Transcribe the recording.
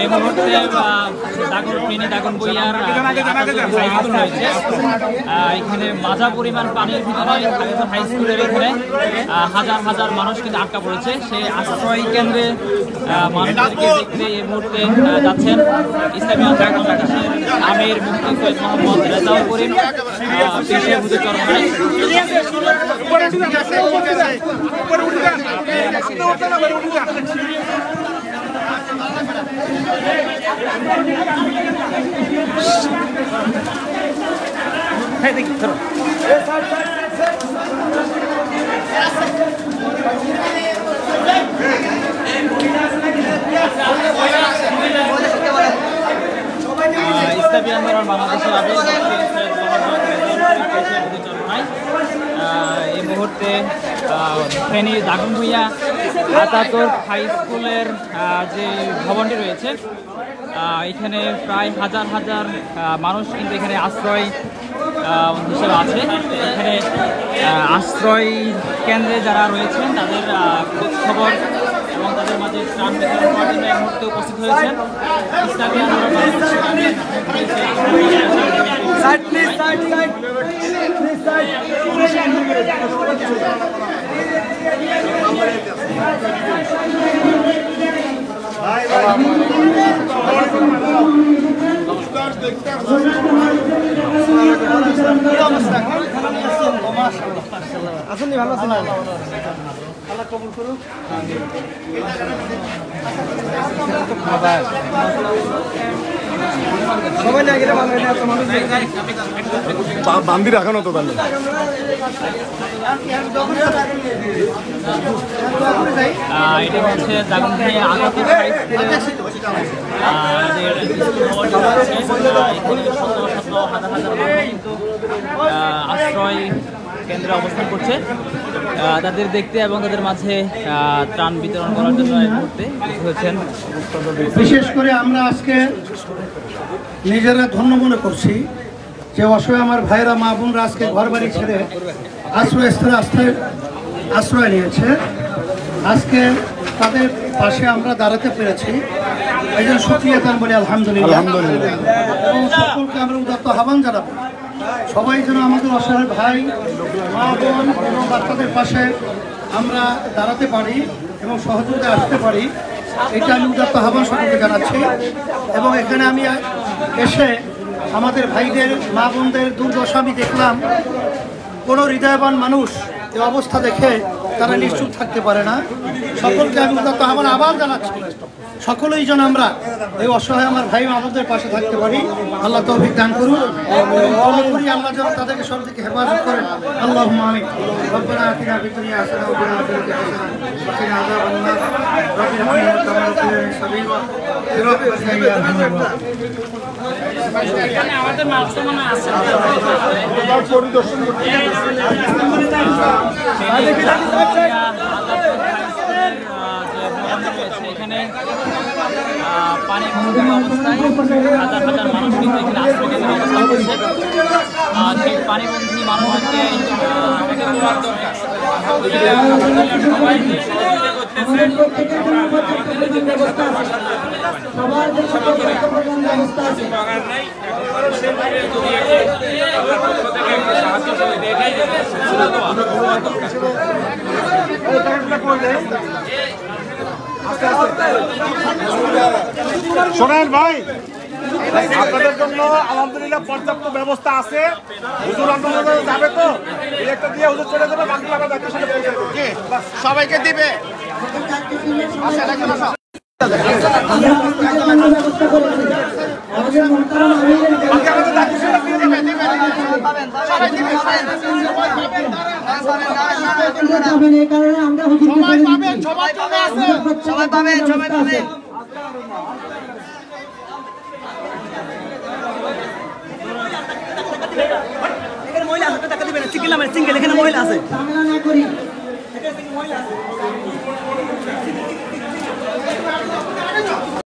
এই মুহূর্তে দাগন বইয়ার high school রয়েছে, এখানে মাজা পরিমাণ পানির ভিতরে হাই স্কুলের এখানে হাজার হাজার মানুষ কিন্তু আটকা পড়েছে। সেই আশ্রয় কেন্দ্রে মানুষদেরকে দেখতে এই মুহূর্তে যাচ্ছেন ইসলামী আন্দোলন বাংলাদেশের আমির মুফতি সৈয়দ মোহাম্মদ রেজাউল করিম পেশে হুজুর চরমনাই। ইসলামী আন্দোলন বাংলাদেশের আমির এই মুহূর্তে ফেনী দাগনভূঞা আতাতুর্ক হাই স্কুলের যে ভবনটি রয়েছে, এখানে প্রায় হাজার হাজার মানুষ কিন্তু এখানে আশ্রয় হিসেবে আছে। এখানে আশ্রয় কেন্দ্রে যারা রয়েছেন তাদের খোঁজ খবর এবং তাদের মাঝে ত্রাণ বিতরণ করার জন্য এই মুহূর্তে উপস্থিত হয়েছেন ইসলামী আসলে ভালো আছেন, আল্লাহ কবুল করুক। সবাই না গেলে বান্দি রাখানো তো তাহলে এটা হচ্ছে দাগনভূঞা আতাতুর্ক হাই স্কুলের আশ্রয় কেন্দ্রে অবস্থান করছে। তাদের দেখতে এবং তাদের মাঝে ত্রাণ বিতরণ করার জন্য এই মুহূর্তে হয়েছেন। বিশেষ করে আমরা আজকে নিজেরা ধন্য মনে করছি যে অসহায় আমার ভাইরা মা বোনরা আজকে ঘর বাড়ি ছেড়ে আশ্রয়স্থলে আশ্রয় নিয়েছে। আজকে তাদের পাশে আমরা দাঁড়াতে পেরেছি, এই জন্য শুকরিয়া তার বলি আলহামদুলিল্লাহ। এবং সকলকে আমরা উদাত্ত আহ্বান জানাবো সবাই যেন আমাদের অসহায় ভাই মা বোন এবং বাচ্চাদের পাশে আমরা দাঁড়াতে পারি এবং সহযোগিতা আসতে পারি, এটা আমি উদাত্ত আহ্বান সকলকে জানাচ্ছি। এবং এখানে আমি এসে আমাদের ভাইদের মা বোনদের দুর্দশা আমি দেখলাম। কোনো হৃদয়বান মানুষ এই অবস্থা দেখে তারা নিশ্চুপ থাকতে পারে না। সকলকে আমি উদাত্ত আহ্বান আবার জানাচ্ছি, সকলেই যেন আমরা এই অসহায় আমার ভাই আমাদের পাশে থাকতে পারি। আল্লাহ তৌফিক দান করুন। আল্লাহ যেন তাদেরকে সব দিকে হেফাজত করেন। আল্লাহুম্মা আমিন। রব্বানা আতিনা ফিদ দুনিয়া হাসানাহ ওয়া ফিল আখিরাতি হাসানাহ ওয়া কিনা আযাবান নার। রব্বি হাবলি কামা রাব্বায়ানি সাগীরা বিরাহমাতিকা ইয়া আরহামার রাহিমিন। আমাদের মালসামানা আছে পরিদর্শন করতে এখানে পানিবন্দী অবস্থায় হাজার হাজার মানুষ কিন্তু এখানে আশ্রয় কেন্দ্রে অবস্থান করছে। সেই পানিবন্দী মানুষকে শোনেন ভাই, আপনাদের জন্য আলহামদুলিল্লাহ পর্যাপ্ত ব্যবস্থা আছে। হুজুর আন্দোলনে যাবে তো এই একটা দিয়ে হুজুর চলে যাবে, বাকি টাকা দেখে শুনে পৌঁছে দেবে, সবাইকে দিবে। সবাই পাবেন। মহিলা আছে, টাকা দিবেন, সিঙ্গেল এখানে মহিলা আছে।